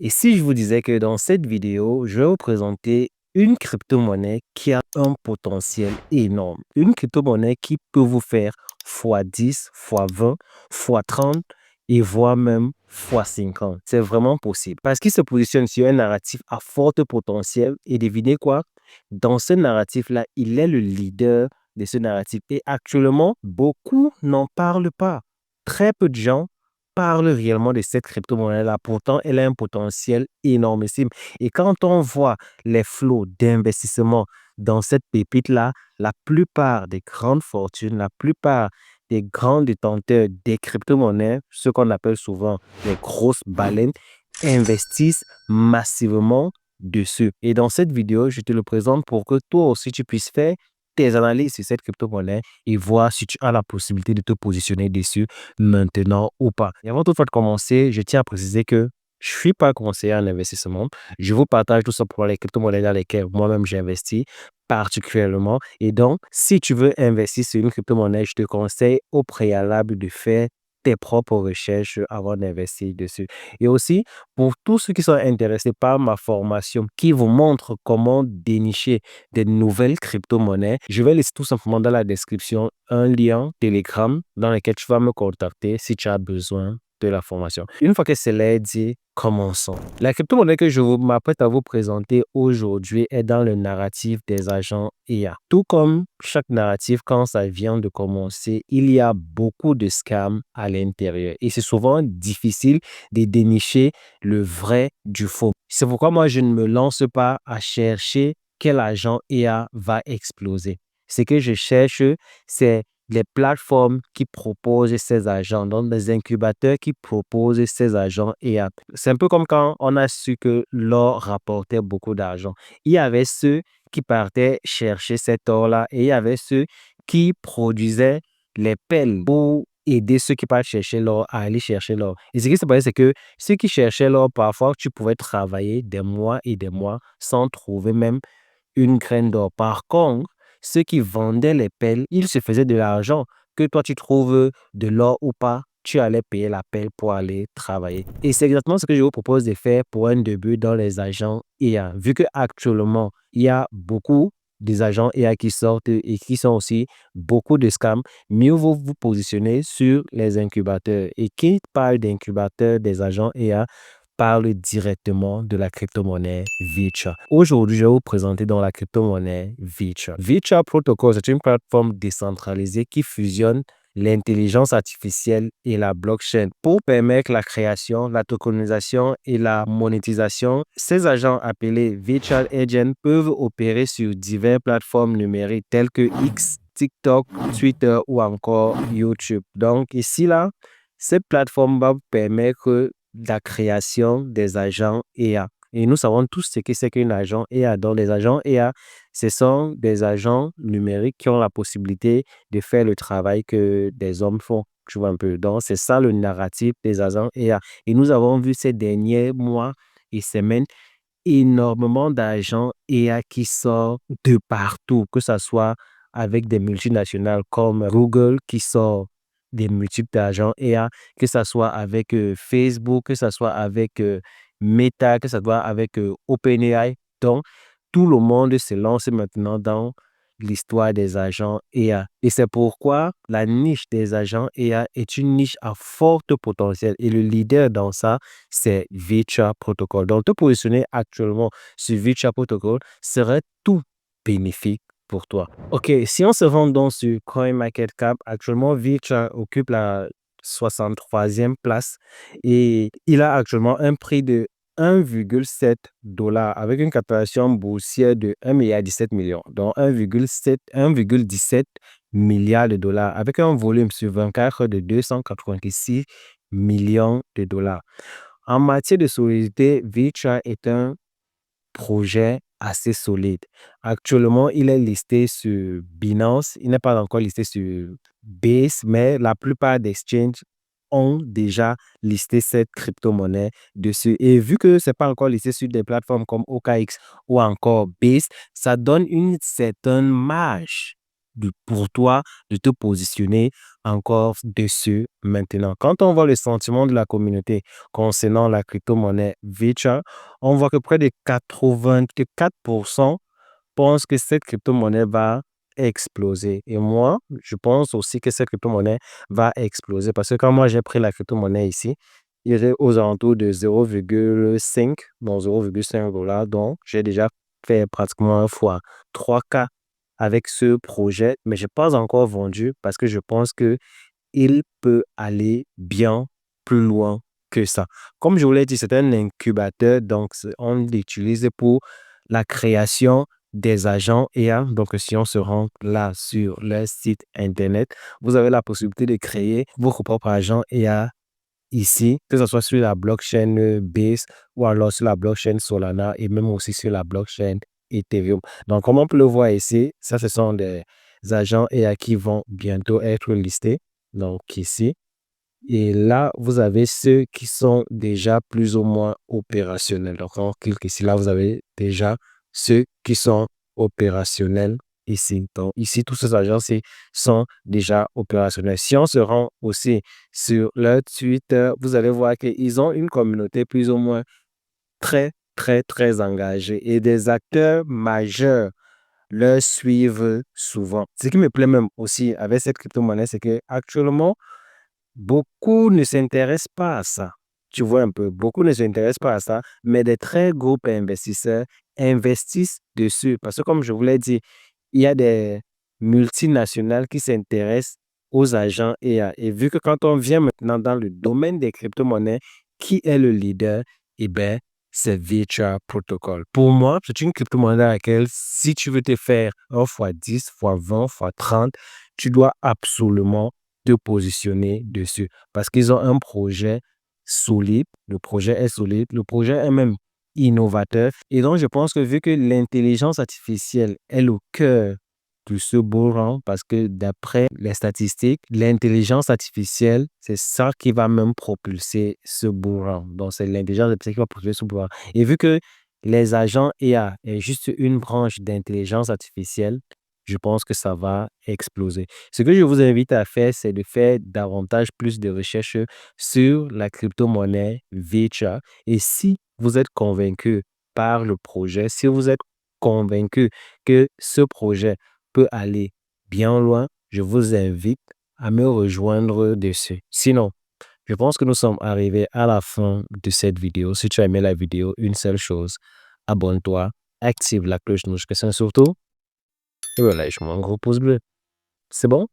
Et si je vous disais que dans cette vidéo, je vais vous présenter une crypto-monnaie qui a un potentiel énorme. Une crypto-monnaie qui peut vous faire x10, x20, x30 et voire même x50. C'est vraiment possible parce qu'il se positionne sur un narratif à fort potentiel et devinez quoi? Dans ce narratif-là, il est le leader de ce narratif et actuellement, beaucoup n'en parlent pas. Très peu de gens parle réellement de cette crypto-monnaie-là. Pourtant, elle a un potentiel énormissime. Et quand on voit les flots d'investissement dans cette pépite-là, la plupart des grandes fortunes, la plupart des grands détenteurs des crypto-monnaies, ce qu'on appelle souvent les grosses baleines, investissent massivement dessus. Et dans cette vidéo, je te le présente pour que toi aussi tu puisses faire tes analyses sur cette crypto-monnaie et voir si tu as la possibilité de te positionner dessus maintenant ou pas. Et avant toutefois de commencer, je tiens à préciser que je ne suis pas conseiller en investissement. Je vous partage tout ça pour les crypto-monnaies dans lesquelles moi-même j'ai investi particulièrement. Et donc, si tu veux investir sur une crypto-monnaie, je te conseille au préalable de faire tes propres recherches avant d'investir dessus. Et aussi, pour tous ceux qui sont intéressés par ma formation qui vous montre comment dénicher des nouvelles crypto-monnaies, je vais laisser tout simplement dans la description un lien Telegram dans lequel tu vas me contacter si tu as besoin de la formation. Une fois que cela est dit, commençons. La crypto-monnaie que je m'apprête à vous présenter aujourd'hui est dans le narratif des agents IA. Tout comme chaque narratif, quand ça vient de commencer, il y a beaucoup de scams à l'intérieur et c'est souvent difficile de dénicher le vrai du faux. C'est pourquoi moi, je ne me lance pas à chercher quel agent IA va exploser. Ce que je cherche, c'est les plateformes qui proposent ces agents, donc des incubateurs qui proposent ces agents IA. C'est un peu comme quand on a su que l'or rapportait beaucoup d'argent. Il y avait ceux qui partaient chercher cet or-là et il y avait ceux qui produisaient les pelles pour aider ceux qui partent chercher l'or à aller chercher l'or. Et ce qui se passait, c'est que ceux qui cherchaient l'or, parfois, tu pouvais travailler des mois et des mois sans trouver même une graine d'or. Par contre, ceux qui vendaient les pelles, ils se faisaient de l'argent. Que toi, tu trouves de l'or ou pas, tu allais payer la pelle pour aller travailler. Et c'est exactement ce que je vous propose de faire pour un début dans les agents IA. Vu qu'actuellement, il y a beaucoup des agents IA qui sortent et qui sont aussi beaucoup de scams, mieux vaut vous positionner sur les incubateurs. Et qui parle d'incubateurs des agents IA parle directement de la crypto-monnaie VeCha. Aujourd'hui, je vais vous présenter dans la crypto-monnaie VeCha. VeCha Protocol, c'est une plateforme décentralisée qui fusionne l'intelligence artificielle et la blockchain pour permettre la création, la tokenisation et la monétisation. Ces agents appelés Virtual Agents peuvent opérer sur diverses plateformes numériques telles que X, TikTok, Twitter ou encore YouTube. Donc ici, là, cette plateforme va vous permettre la création des agents IA. Et nous savons tous ce que c'est qu'un agent IA. Donc, les agents IA, ce sont des agents numériques qui ont la possibilité de faire le travail que des hommes font. Tu vois un peu. Donc, c'est ça le narratif des agents IA. Et nous avons vu ces derniers mois et semaines énormément d'agents IA qui sortent de partout, que ce soit avec des multinationales comme Google qui sort des multiples d'agents IA, que ce soit avec Facebook, que ce soit avec Meta, que ce soit avec OpenAI. Donc, tout le monde se lance maintenant dans l'histoire des agents IA. Et c'est pourquoi la niche des agents IA est une niche à fort potentiel. Et le leader dans ça, c'est VeCha Protocol. Donc, te positionner actuellement sur VeCha Protocol serait tout bénéfique pour toi. OK, si on se rend donc sur CoinMarketCap, actuellement, VeCha occupe la 63e place et il a actuellement un prix de 1,7 $ avec une capitalisation boursière de 1,17 milliard. Donc 1,17 milliard de dollars avec un volume sur 24 heures de 286 millions de dollars. En matière de solidité, VeCha est un projet assez solide. Actuellement, il est listé sur Binance. Il n'est pas encore listé sur Base, mais la plupart des exchanges ont déjà listé cette crypto-monnaie dessus. Et vu que ce n'est pas encore listé sur des plateformes comme OKX ou encore Base, ça donne une certaine marge pour toi de te positionner encore dessus maintenant. Quand on voit le sentiment de la communauté concernant la crypto-monnaie VeChain, on voit que près de 84% pensent que cette crypto-monnaie va exploser. Et moi, je pense aussi que cette crypto-monnaie va exploser parce que quand moi j'ai pris la crypto-monnaie ici, il était aux alentours de 0,5, bon 0,5 dollars. Donc, j'ai déjà fait pratiquement un fois 3K avec ce projet, mais je n'ai pas encore vendu parce que je pense que il peut aller bien plus loin que ça. Comme je vous l'ai dit, c'est un incubateur, donc on l'utilise pour la création des agents IA. Donc, si on se rend là sur le site Internet, vous avez la possibilité de créer votre propre agent IA ici, que ce soit sur la blockchain Base ou alors sur la blockchain Solana et même aussi sur la blockchain Ethereum. Donc, comme on peut le voir ici, ça, ce sont des agents AI qui vont bientôt être listés. Donc, ici. Et là, vous avez ceux qui sont déjà plus ou moins opérationnels. Donc, on clique ici. Là, vous avez déjà ceux qui sont opérationnels ici. Donc, ici, tous ces agents-ci sont déjà opérationnels. Si on se rend aussi sur leur Twitter, vous allez voir qu'ils ont une communauté plus ou moins très, très, très engagée et des acteurs majeurs leur suivent souvent. Ce qui me plaît même aussi avec cette crypto-monnaie, c'est que actuellement, beaucoup ne s'intéressent pas à ça. Tu vois un peu, beaucoup ne s'intéressent pas à ça, mais des très gros investisseurs investissent dessus. Parce que comme je vous l'ai dit, il y a des multinationales qui s'intéressent aux agents AI. Et vu que quand on vient maintenant dans le domaine des crypto-monnaies, qui est le leader? Eh bien, c'est VeChain Protocol. Pour moi, c'est une crypto-monnaie à laquelle, si tu veux te faire 1 fois 10, fois 20, fois 30, tu dois absolument te positionner dessus parce qu'ils ont un projet solide, le projet est solide, le projet est même innovateur. Et donc, je pense que vu que l'intelligence artificielle est le cœur de ce beau rang, parce que d'après les statistiques, l'intelligence artificielle, c'est ça qui va même propulser ce beau rang. Donc, c'est l'intelligence artificielle qui va propulser ce beau rang. Et vu que les agents IA est juste une branche d'intelligence artificielle, je pense que ça va exploser. Ce que je vous invite à faire, c'est de faire davantage plus de recherches sur la crypto-monnaie VeChain. Et si vous êtes convaincu par le projet, si vous êtes convaincu que ce projet peut aller bien loin, je vous invite à me rejoindre dessus. Sinon, je pense que nous sommes arrivés à la fin de cette vidéo. Si tu as aimé la vidéo, une seule chose, abonne-toi, active la cloche de notification surtout. Et voilà, je mets un gros pouce bleu. C'est bon?